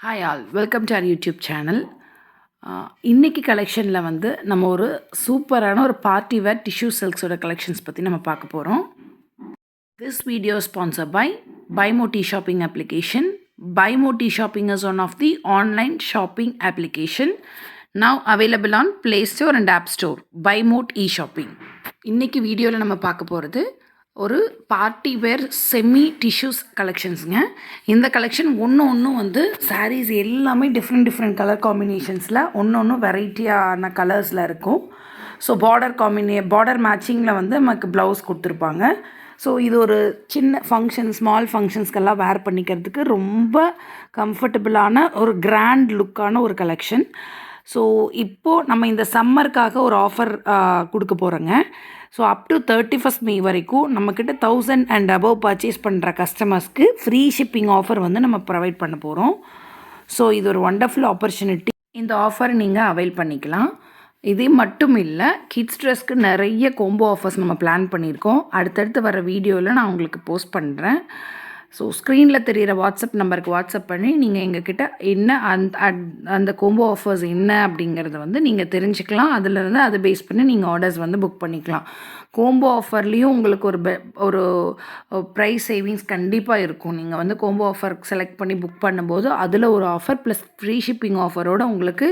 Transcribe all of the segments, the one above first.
Hi all, welcome to our YouTube channel. இன்றைக்கி கலெக்ஷனில் வந்து நம்ம ஒரு சூப்பரான ஒரு பார்ட்டி வேர் டிஷ்யூ சில்க்ஸோட கலெக்ஷன்ஸ் பற்றி நம்ம பார்க்க போகிறோம். திஸ் வீடியோ ஸ்பான்சர் பை பைமோட்டி ஷாப்பிங் அப்ளிகேஷன். பைமோட்டி shopping is one of the online shopping application now available on Play Store and App Store. பைமோட் ஷாப்பிங். இன்றைக்கி வீடியோவில் நம்ம பார்க்க போகிறது ஒரு பார்ட்டி வேர் செமி டிஷ்யூஸ் கலெக்ஷன்ஸுங்க. இந்த கலெக்ஷன் ஒன்று வந்து சாரீஸ் எல்லாமே டிஃப்ரெண்ட் கலர் காம்பினேஷன்ஸில் ஒன்று வெரைட்டியான கலர்ஸில் இருக்கும். ஸோ பார்டர் மேட்சிங்கில் வந்து நமக்கு ப்ளவுஸ் கொடுத்துருப்பாங்க. ஸோ இது ஒரு சின்ன ஸ்மால் ஃபங்க்ஷன்ஸ்க்கெல்லாம் வேர் பண்ணிக்கிறதுக்கு ரொம்ப கம்ஃபர்டபுளான ஒரு கிராண்ட் லுக்கான ஒரு கலெக்ஷன். ஸோ இப்போது நம்ம இந்த சம்மருக்காக ஒரு ஆஃபர் கொடுக்க போகிறோங்க. So up to 31st May வரைக்கும் நம்மக்கிட்ட 1000 and above பர்ச்சேஸ் பண்ணுற கஸ்டமர்ஸ்க்கு ஃப்ரீ ஷிப்பிங் ஆஃபர் வந்து நம்ம ப்ரொவைட் பண்ண போகிறோம். ஸோ இது ஒரு வண்டர்ஃபுல் ஆப்பர்ச்சுனிட்டி. இந்த ஆஃபர் நீங்கள் அவைல் பண்ணிக்கலாம். இது மட்டும் இல்லை, கிட்ஸ் ட்ரெஸ்க்கு நிறைய கோம்போ ஆஃபர்ஸ் நம்ம பிளான் பண்ணியிருக்கோம். அடுத்தடுத்து வர வீடியோவில் நான் உங்களுக்கு போஸ்ட் பண்ணுறேன். ஸோ ஸ்க்ரீனில் தெரிகிற வாட்ஸ்அப் நம்பருக்கு வாட்ஸ்அப் பண்ணி நீங்கள் எங்ககிட்ட என்ன அந்த கோம்போ ஆஃபர்ஸ் என்ன அப்படிங்கிறத வந்து நீங்கள் தெரிஞ்சுக்கலாம். அதிலிருந்து அதை பேஸ் பண்ணி நீங்கள் ஆர்டர்ஸ் வந்து புக் பண்ணிக்கலாம். கோம்போ ஆஃபர்லேயும் உங்களுக்கு ஒரு ப்ரைஸ் சேவிங்ஸ் கண்டிப்பாக இருக்கும். நீங்கள் வந்து கோம்போ ஆஃபர் செலக்ட் பண்ணி புக் பண்ணும்போது அதில் ஒரு ஆஃபர் ப்ளஸ் ஃப்ரீ ஷிப்பிங் ஆஃபரோடு உங்களுக்கு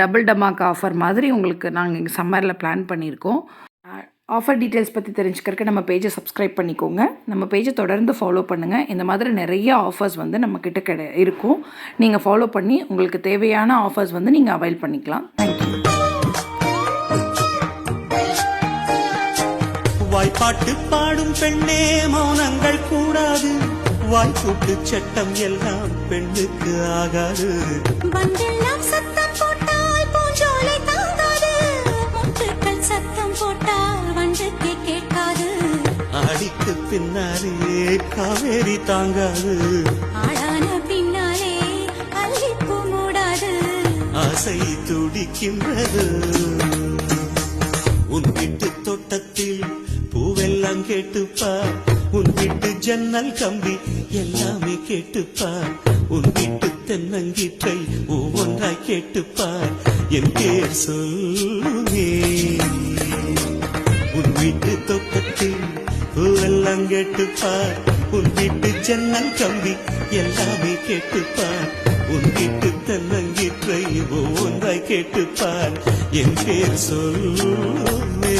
டபுள் டமாக் ஆஃபர் மாதிரி உங்களுக்கு நாங்கள் இங்கே சம்மரில் பிளான் பண்ணியிருக்கோம். ஆஃபர் டீட்டெயில்ஸ் பற்றி தெரிஞ்சுக்கிறதுக்கு நம்ம பேஜை சப்ஸ்கிரைப் பண்ணிக்கோங்க. நம்ம பேஜை தொடர்ந்து ஃபாலோ பண்ணுங்கள். இந்த மாதிரி நிறைய ஆஃபர்ஸ் வந்து நம்மக்கிட்ட இருக்கும். நீங்கள் ஃபாலோ பண்ணி உங்களுக்கு தேவையான ஆஃபர்ஸ் வந்து நீங்கள் அவைல் பண்ணிக்கலாம். தேங்க்யூ. வாய்ப்பாட்டு பாடும் பெண்ணே மௌனங்கள் கூடாது. வாய்ப்புட்டு சட்டம் எல்லாம் பெண்ணுக்கு ஆகாது. சத்தம் போட்டால் பூஞ்சோலை தாங்காது. முத்துக்கள் சத்தம் போட்டால் வண்டுக்கு கேட்காது. அடிக்கு பின்னாலே காவேரி தாங்காது. ஆளான பின்னாலே அல்லிப்பூ மூடாது. ஆசை துடிக்கின்றது. உன் வீட்டு தோட்டத்தில் பூவெல்லாம் கேட்டுப்பார். உன் வீட்டு ஜன்னல் கம்பி எல்லாமே கேட்டுப்பார். உன் வீட்டு தென்னங்கீற்றை ஒவ்வொன்றாய் கேட்டுப்பார். என் பேர் சொல்லுமே. உன் வீட்டு தோட்டத்தில் பூவெல்லாம் கேட்டுப்பார். உன் வீட்டு ஜன்னல் கம்பி எல்லாமே கேட்டுப்பார். உன் வீட்டு தென்னங்கீற்றை ஒவ்வொன்றாய் கேட்டுப்பார். என் பேர் சொல்லுமே.